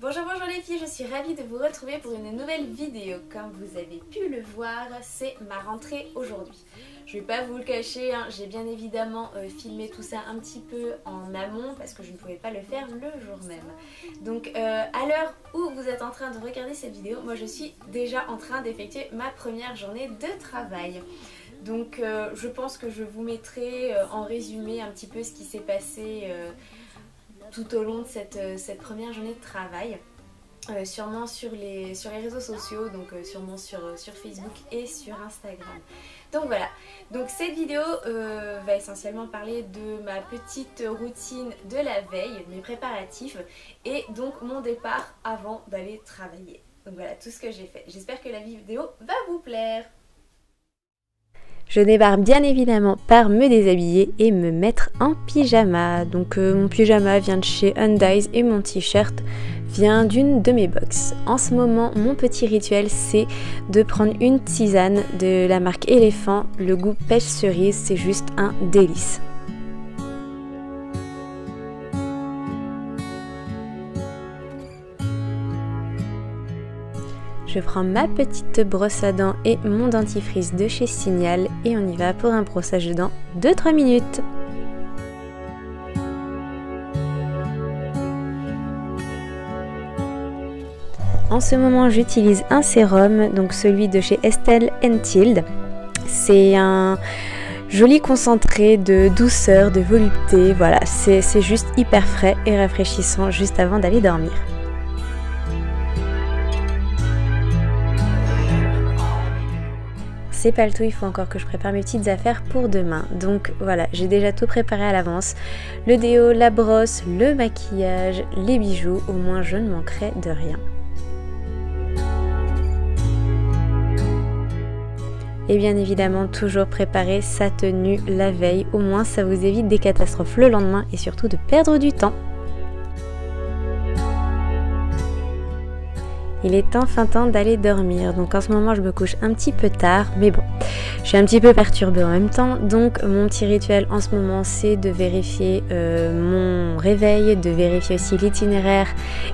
Bonjour les filles, je suis ravie de vous retrouver pour une nouvelle vidéo. Comme vous avez pu le voir, c'est ma rentrée aujourd'hui. Je vais pas vous le cacher, hein, j'ai bien évidemment filmé tout ça un petit peu en amont parce que je ne pouvais pas le faire le jour même. Donc à l'heure où vous êtes en train de regarder cette vidéo, moi je suis déjà en train d'effectuer ma première journée de travail. Donc je pense que je vous mettrai en résumé un petit peu ce qui s'est passé tout au long de cette première journée de travail. Sûrement sur les réseaux sociaux, donc sûrement sur Facebook et sur Instagram. Donc voilà, donc cette vidéo va essentiellement parler de ma petite routine de la veille, mes préparatifs et donc mon départ avant d'aller travailler. Donc voilà tout ce que j'ai fait. J'espère que la vidéo va vous plaire. Je débarque bien évidemment par me déshabiller et me mettre en pyjama. Donc mon pyjama vient de chez Undies et mon t-shirt vient d'une de mes box. En ce moment, mon petit rituel, c'est de prendre une tisane de la marque Éléphant. Le goût pêche cerise, c'est juste un délice. Je prends ma petite brosse à dents et mon dentifrice de chez Signal et on y va pour un brossage de dents de 3 minutes. En ce moment, j'utilise un sérum, donc celui de chez Estelle & Tilde. C'est un joli concentré de douceur, de volupté. Voilà, c'est juste hyper frais et rafraîchissant juste avant d'aller dormir. C'est pas le tout, il faut encore que je prépare mes petites affaires pour demain. Donc voilà, j'ai déjà tout préparé à l'avance. Le déo, la brosse, le maquillage, les bijoux, au moins je ne manquerai de rien. Et bien évidemment, toujours préparer sa tenue la veille, au moins ça vous évite des catastrophes le lendemain et surtout de perdre du temps. Il est enfin temps d'aller dormir, donc en ce moment je me couche un petit peu tard, mais bon, je suis un petit peu perturbée en même temps, donc mon petit rituel en ce moment c'est de vérifier mon réveil, de vérifier aussi l'itinéraire,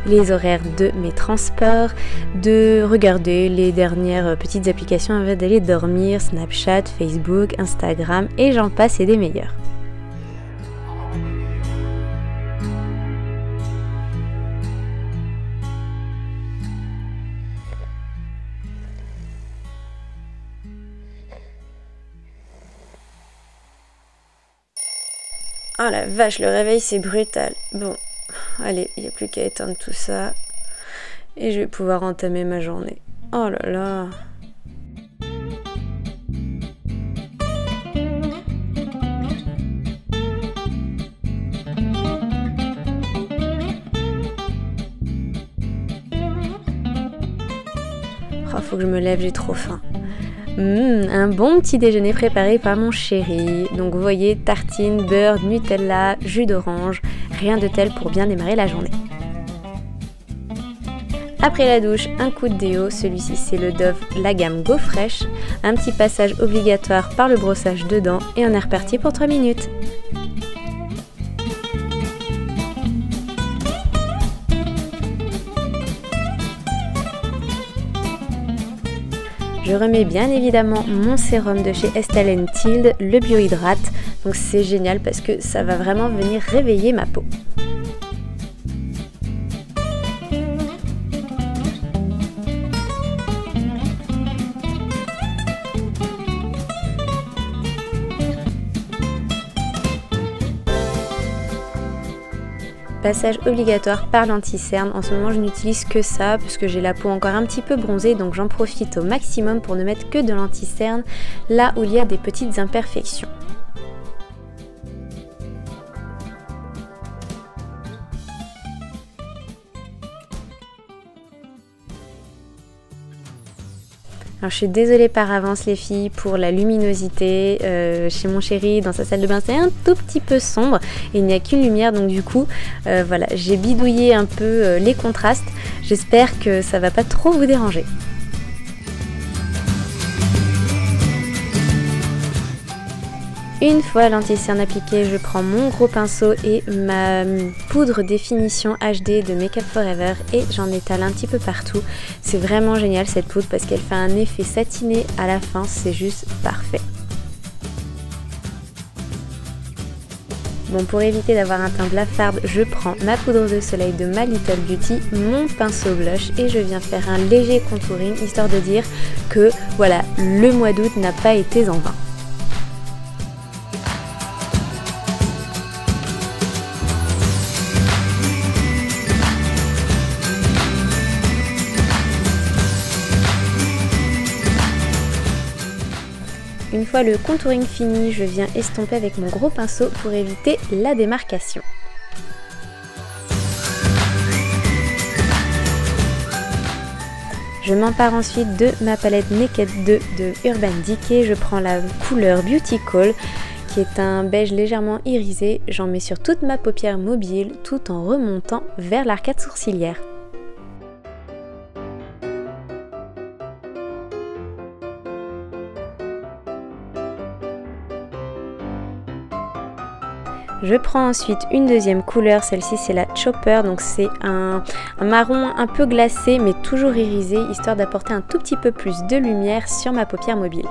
les horaires de mes transports, de regarder les dernières petites applications avant d'aller dormir, Snapchat, Facebook, Instagram et j'en passe et des meilleurs. Oh la vache, le réveil c'est brutal. Bon, allez, il n'y a plus qu'à éteindre tout ça. Et je vais pouvoir entamer ma journée. Oh là là. Oh, faut que je me lève, j'ai trop faim. Un bon petit déjeuner préparé par mon chéri. Donc vous voyez, tartine, beurre, Nutella, jus d'orange, rien de tel pour bien démarrer la journée. Après la douche, un coup de déo, celui-ci c'est le Dove, la gamme Go Fresh. Un petit passage obligatoire par le brossage de dents et on est reparti pour 3 minutes. Je remets bien évidemment mon sérum de chez Estelle & Tilde, le Biohydrate. Donc c'est génial parce que ça va vraiment venir réveiller ma peau. Passage obligatoire par l'anti-cerne. En ce moment je n'utilise que ça parce que j'ai la peau encore un petit peu bronzée, donc j'en profite au maximum pour ne mettre que de l'anti-cerne là où il y a des petites imperfections. Alors je suis désolée par avance les filles pour la luminosité, chez mon chéri dans sa salle de bain c'est un tout petit peu sombre et il n'y a qu'une lumière donc du coup voilà, j'ai bidouillé un peu les contrastes, j'espère que ça va pas trop vous déranger. Une fois l'anti-cerne appliqué, je prends mon gros pinceau et ma poudre définition HD de Make Up For Ever et j'en étale un petit peu partout. C'est vraiment génial cette poudre parce qu'elle fait un effet satiné à la fin, c'est juste parfait. Bon, pour éviter d'avoir un teint blafarde, je prends ma poudre de soleil de My Little Beauty, mon pinceau blush et je viens faire un léger contouring histoire de dire que voilà, le mois d'août n'a pas été en vain. Une fois le contouring fini, je viens estomper avec mon gros pinceau pour éviter la démarcation. Je m'empare ensuite de ma palette Naked 2 de Urban Decay. Je prends la couleur Beauty Call qui est un beige légèrement irisé. J'en mets sur toute ma paupière mobile tout en remontant vers l'arcade sourcilière. Je prends ensuite une deuxième couleur, celle-ci c'est la Chopper, donc c'est un marron un peu glacé mais toujours irisé, histoire d'apporter un tout petit peu plus de lumière sur ma paupière mobile.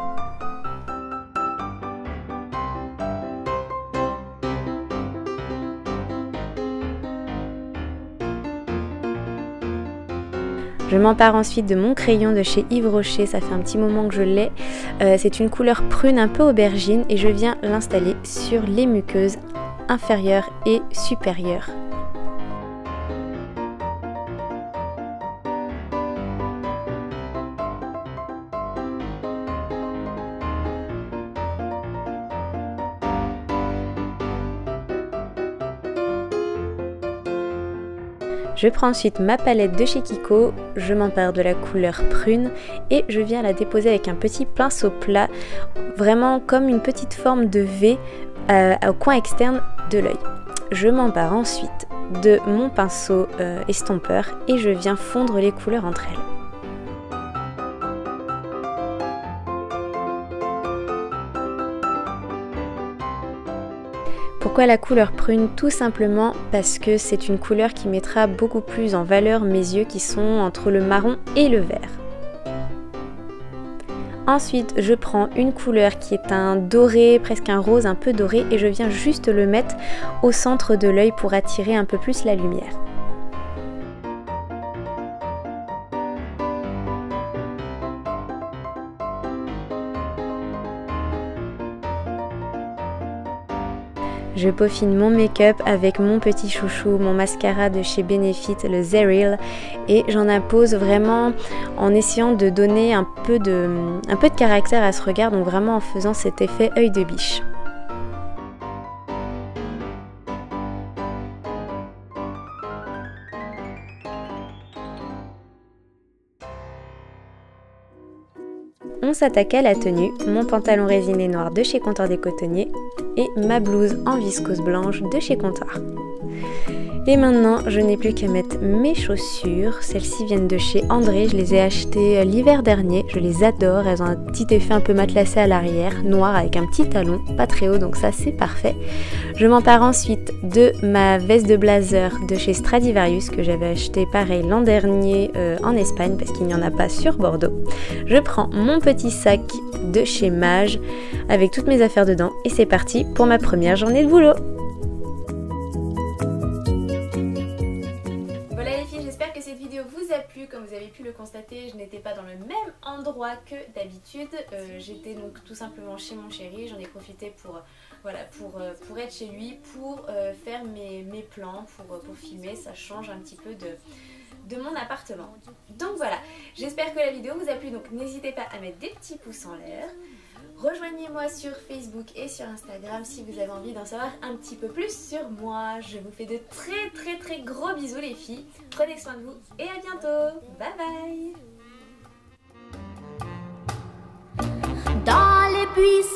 Je m'empare ensuite de mon crayon de chez Yves Rocher, ça fait un petit moment que je l'ai. C'est une couleur prune un peu aubergine et je viens l'installer sur les muqueuses inférieure et supérieure. Je prends ensuite ma palette de chez Kiko, je m'empare de la couleur prune et je viens la déposer avec un petit pinceau plat, vraiment comme une petite forme de V au coin externe de l'œil. Je m'empare ensuite de mon pinceau estompeur et je viens fondre les couleurs entre elles. Pourquoi la couleur prune? Tout simplement parce que c'est une couleur qui mettra beaucoup plus en valeur mes yeux qui sont entre le marron et le vert. Ensuite, je prends une couleur qui est un doré, presque un rose un peu doré et je viens juste le mettre au centre de l'œil pour attirer un peu plus la lumière. Je peaufine mon make-up avec mon petit chouchou, mon mascara de chez Benefit, le Zeril, et j'en impose vraiment en essayant de donner un peu de caractère à ce regard, donc vraiment en faisant cet effet œil de biche. On s'attaque à la tenue, mon pantalon résiné noir de chez Comptoir des Cotonniers et ma blouse en viscose blanche de chez Comptoir. Et maintenant, je n'ai plus qu'à mettre mes chaussures. Celles-ci viennent de chez André, je les ai achetées l'hiver dernier, je les adore. Elles ont un petit effet un peu matelassé à l'arrière, noir avec un petit talon, pas très haut, donc ça c'est parfait. Je m'empare ensuite de ma veste de blazer de chez Stradivarius que j'avais acheté pareil l'an dernier en Espagne parce qu'il n'y en a pas sur Bordeaux. Je prends mon petit sac de chez Mage avec toutes mes affaires dedans et c'est parti pour ma première journée de boulot. J'espère que cette vidéo vous a plu. Comme vous avez pu le constater, je n'étais pas dans le même endroit que d'habitude. J'étais donc tout simplement chez mon chéri. J'en ai profité pour être chez lui, pour faire mes plans, pour filmer. Ça change un petit peu de mon appartement. Donc voilà, j'espère que la vidéo vous a plu. Donc n'hésitez pas à mettre des petits pouces en l'air. Rejoignez-moi sur Facebook et sur Instagram si vous avez envie d'en savoir un petit peu plus sur moi. Je vous fais de très gros bisous les filles. Prenez soin de vous et à bientôt. Bye bye. Dans les buissons.